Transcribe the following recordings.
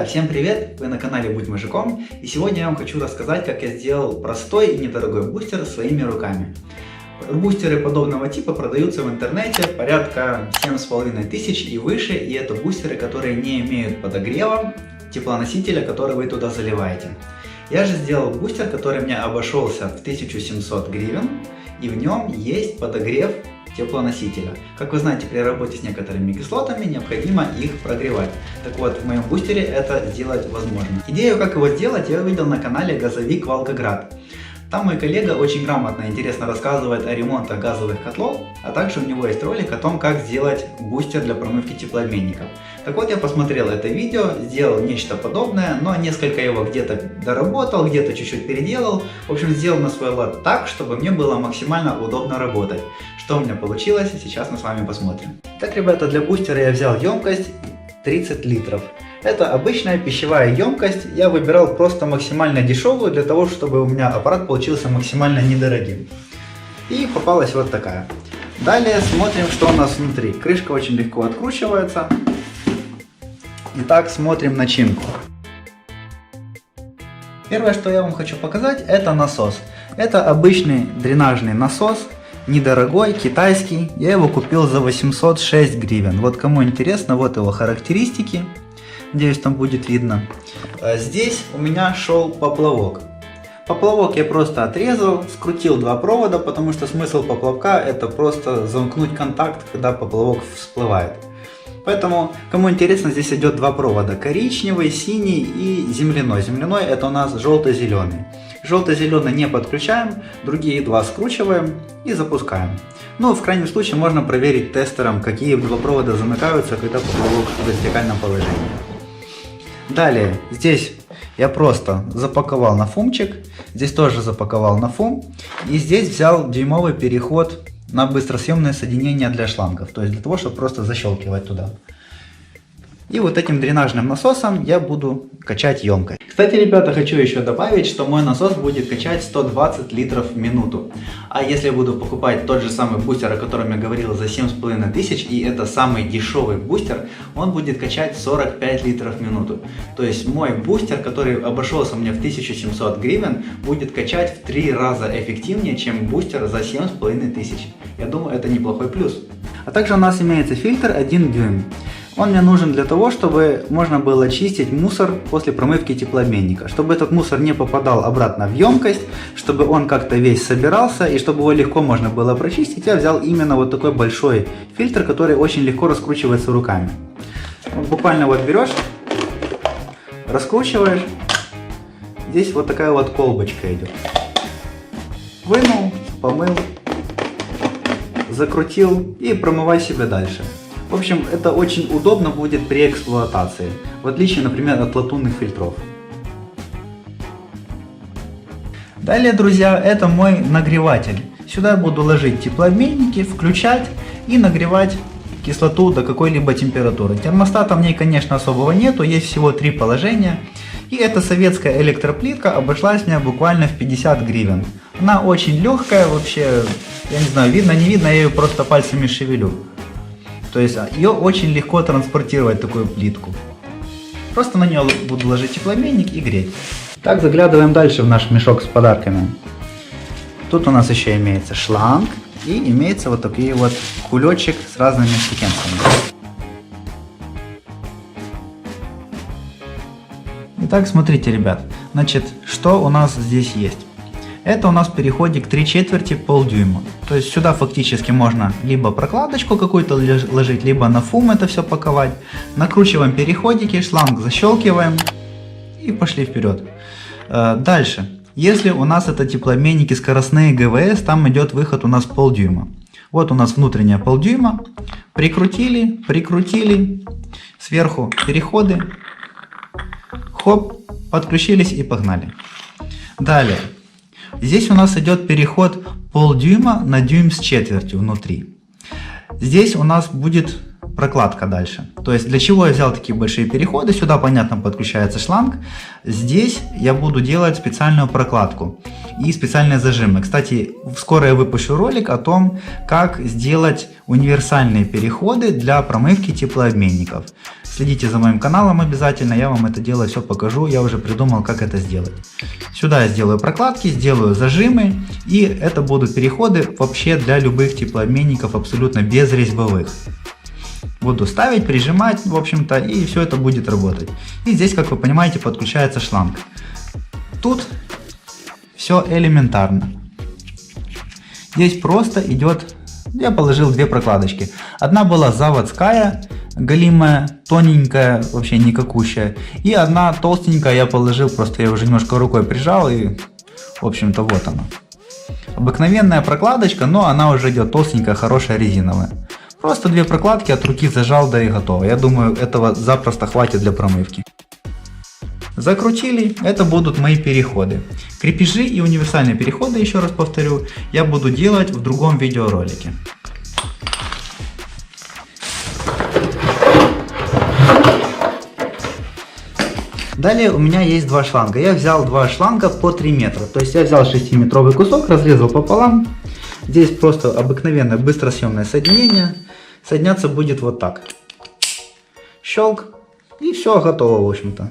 Друзья, всем привет! Вы на канале Будь Мужиком, и сегодня я вам хочу рассказать, как я сделал простой и недорогой бустер своими руками. Бустеры подобного типа продаются в интернете порядка 7500 и выше, и это бустеры, которые не имеют подогрева теплоносителя, который вы туда заливаете. Я же сделал бустер, который мне обошелся в 1700 гривен, и в нем есть подогрев теплоносителя. Как вы знаете, при работе с некоторыми кислотами необходимо их прогревать. Так вот, в моем бустере это сделать возможно. Идею, как его сделать, я увидел на канале Газовик Волгоград. Там мой коллега очень грамотно и интересно рассказывает о ремонтах газовых котлов, а также у него есть ролик о том, как сделать бустер для промывки теплообменников. Так вот, я посмотрел это видео, сделал нечто подобное, но несколько его где-то доработал, где-то чуть-чуть переделал. В общем, сделал на свой лад так, чтобы мне было максимально удобно работать. Что у меня получилось, сейчас мы с вами посмотрим. Так, ребята, для бустера я взял емкость 30 литров. Это обычная пищевая емкость, я выбирал просто максимально дешевую, для того, чтобы у меня аппарат получился максимально недорогим. И попалась вот такая. Далее смотрим, что у нас внутри. Крышка очень легко откручивается. Итак, смотрим начинку. Первое, что я вам хочу показать, это насос. Это обычный дренажный насос, недорогой, китайский. Я его купил за 806 гривен. Вот кому интересно, вот его характеристики. Надеюсь, там будет видно. Здесь у меня шел поплавок. Поплавок я просто отрезал, скрутил два провода, потому что смысл поплавка это просто замкнуть контакт, когда поплавок всплывает. Поэтому, кому интересно, здесь идет два провода. Коричневый, синий и земляной. Земляной это у нас желто-зеленый. Желто-зеленый не подключаем, другие два скручиваем и запускаем. Ну, в крайнем случае можно проверить тестером, какие два провода замыкаются, когда поплавок в вертикальном положении. Далее, здесь я просто запаковал на фумчик, здесь тоже запаковал на фум, и здесь взял дюймовый переход на быстросъемное соединение для шлангов, то есть для того, чтобы просто защелкивать туда. И вот этим дренажным насосом я буду качать емкость. Кстати, ребята, хочу еще добавить, что мой насос будет качать 120 литров в минуту. А если я буду покупать тот же самый бустер, о котором я говорил, за 7500, и это самый дешевый бустер, он будет качать 45 литров в минуту. То есть мой бустер, который обошелся мне в 1700 гривен, будет качать в 3 раза эффективнее, чем бустер за 7500. Я думаю, это неплохой плюс. А также у нас имеется фильтр 1 дюйм. Он мне нужен для того, чтобы можно было чистить мусор после промывки теплообменника. Чтобы этот мусор не попадал обратно в емкость, чтобы он как-то весь собирался и чтобы его легко можно было прочистить, я взял именно вот такой большой фильтр, который очень легко раскручивается руками. Буквально вот берешь, раскручиваешь, здесь вот такая вот колбочка идет. Вынул, помыл, закрутил и промывай себе дальше. В общем, это очень удобно будет при эксплуатации, в отличие, например, от латунных фильтров. Далее, друзья, это мой нагреватель. Сюда я буду ложить теплообменники, включать и нагревать кислоту до какой-либо температуры. Термостата в ней, конечно, особого нету, есть всего 3 положения. И эта советская электроплитка обошлась мне буквально в 50 гривен. Она очень легкая, вообще, я не знаю, видно, не видно, я ее просто пальцами шевелю. То есть ее очень легко транспортировать, такую плитку. Просто на нее буду ложить теплообменник и греть. Так, заглядываем дальше в наш мешок с подарками. Тут у нас еще имеется шланг и имеется вот такой вот кулечек с разными штукенцами. Итак, смотрите, ребят, значит, что у нас здесь есть. Это у нас переходик 3/4 полдюйма. То есть сюда фактически можно либо прокладочку какую-то ложить, либо на фум это все паковать. Накручиваем переходики, шланг защелкиваем и пошли вперед. Дальше, если у нас это теплообменники скоростные ГВС, там идет выход у нас полдюйма. Вот у нас внутренняя полдюйма. Прикрутили, прикрутили. Сверху переходы. Хоп, подключились и погнали. Далее. Здесь у нас идет переход полдюйма на дюйм с четвертью внутри. Здесь у нас будет прокладка дальше. То есть для чего я взял такие большие переходы? Сюда, понятно, подключается шланг. Здесь я буду делать специальную прокладку и специальные зажимы. Кстати, скоро я выпущу ролик о том, как сделать универсальные переходы для промывки теплообменников. Следите за моим каналом обязательно, я вам это дело все покажу, я уже придумал, как это сделать. Сюда я сделаю прокладки, сделаю зажимы, и это будут переходы вообще для любых теплообменников, абсолютно без резьбовых. Буду ставить, прижимать, в общем-то, и все это будет работать. И здесь, как вы понимаете, подключается шланг. Тут все элементарно. Здесь просто идет, я положил две прокладочки. Одна была заводская, голимая, тоненькая, вообще никакущая. И одна толстенькая я положил, просто я уже немножко рукой прижал, и, в общем-то, вот она. Обыкновенная прокладочка, но она уже идет толстенькая, хорошая, резиновая. Просто две прокладки от руки зажал, да и готово. Я думаю, этого запросто хватит для промывки. Закрутили, это будут мои переходы. Крепежи и универсальные переходы, еще раз повторю, я буду делать в другом видеоролике. Далее у меня есть два шланга. Я взял два шланга по 3 метра. То есть я взял 6-метровый кусок, разрезал пополам. Здесь просто обыкновенное быстросъемное соединение. Соединяться будет вот так. Щелк. И все готово, в общем-то.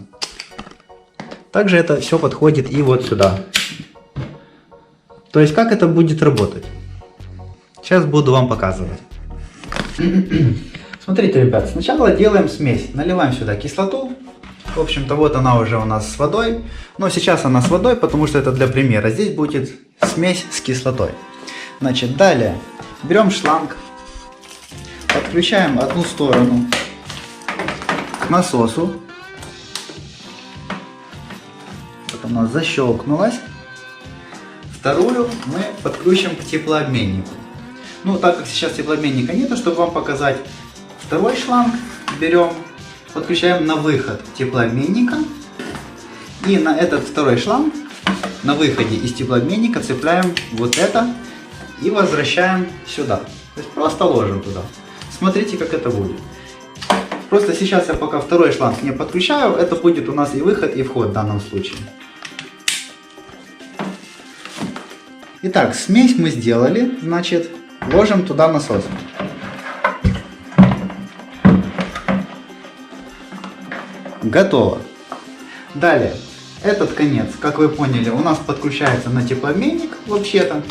Также это все подходит и вот сюда. То есть как это будет работать? Сейчас буду вам показывать. Смотрите, ребят, сначала делаем смесь. Наливаем сюда кислоту. В общем-то, вот она уже у нас с водой. Но сейчас она с водой, потому что это для примера. Здесь будет смесь с кислотой. Значит, далее берем шланг, подключаем одну сторону к насосу. Вот она защелкнулась. Вторую мы подключим к теплообменнику. Ну, так как сейчас теплообменника нету, чтобы вам показать, второй шланг берем, подключаем на выход теплообменника. И на этот второй шланг на выходе из теплообменника цепляем вот это и возвращаем сюда. То есть просто ложим туда. Смотрите, как это будет. Просто сейчас я пока второй шланг не подключаю, это будет у нас и выход, и вход в данном случае. Итак, смесь мы сделали, значит, ложим туда насос. Готово. Далее, этот конец, как вы поняли, у нас подключается на теплообменник вообще-то.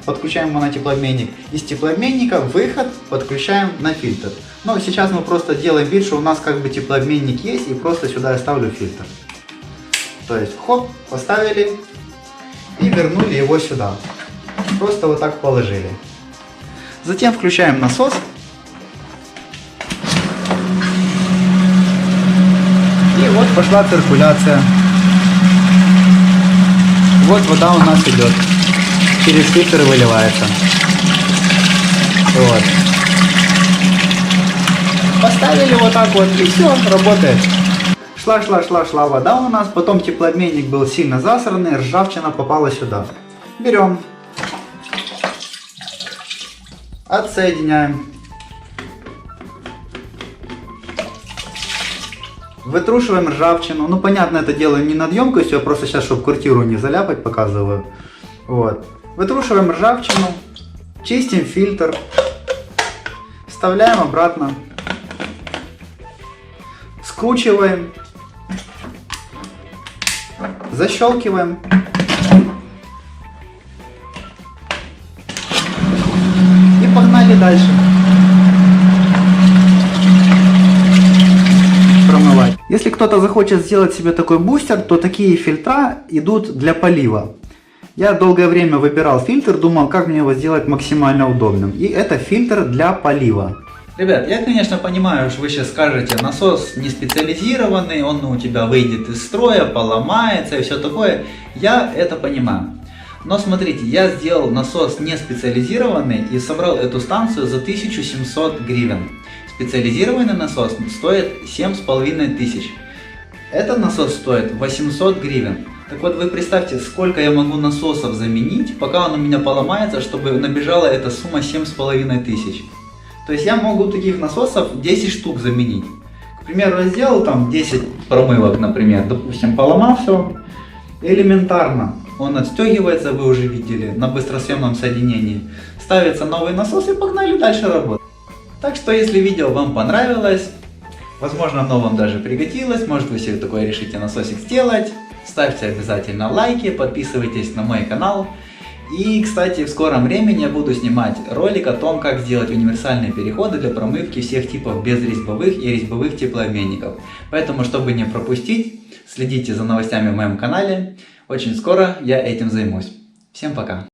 Подключаем его на теплообменник. Из теплообменника выход подключаем на фильтр. Но сейчас мы просто делаем вид, что у нас как бы теплообменник есть, и просто сюда я ставлю фильтр. То есть, хоп, поставили и вернули его сюда. Просто вот так положили. Затем включаем насос. И вот пошла циркуляция. Вот вода у нас идет. Через фильтр выливается. Вот. Поставили вот так вот, и все, работает. Шла вода у нас, потом теплообменник был сильно засранный, ржавчина попала сюда. Берем, отсоединяем, вытрушиваем ржавчину. Ну, понятно, это делаем не над емкостью, я просто сейчас, чтобы квартиру не заляпать, показываю. Вот. Вытрушиваем ржавчину, чистим фильтр, вставляем обратно, скручиваем, защелкиваем. И погнали дальше. Промывать. Если кто-то захочет сделать себе такой бустер, то такие фильтра идут для полива. Я долгое время выбирал фильтр, думал, как мне его сделать максимально удобным. И это фильтр для полива. Ребят, я, конечно, понимаю, что вы сейчас скажете, насос не специализированный, он у тебя выйдет из строя, поломается и все такое. Я это понимаю. Но смотрите, я сделал насос не специализированный и собрал эту станцию за 1700 гривен. Специализированный насос стоит 7500. Этот насос стоит 800 гривен. Так вот, вы представьте, сколько я могу насосов заменить, пока он у меня поломается, чтобы набежала эта сумма 7500. То есть я могу таких насосов 10 штук заменить. К примеру, я сделал там 10 промывок, например, допустим, поломал все. Элементарно. Он отстегивается, вы уже видели, на быстросъемном соединении. Ставится новый насос и погнали дальше работать. Так что, если видео вам понравилось, Возможно, оно вам даже пригодилось, может вы себе такой решите насосик сделать. Ставьте обязательно лайки, подписывайтесь на мой канал. И, кстати, в скором времени я буду снимать ролик о том, как сделать универсальные переходы для промывки всех типов безрезьбовых и резьбовых теплообменников. Поэтому, чтобы не пропустить, следите за новостями в моем канале. Очень скоро я этим займусь. Всем пока!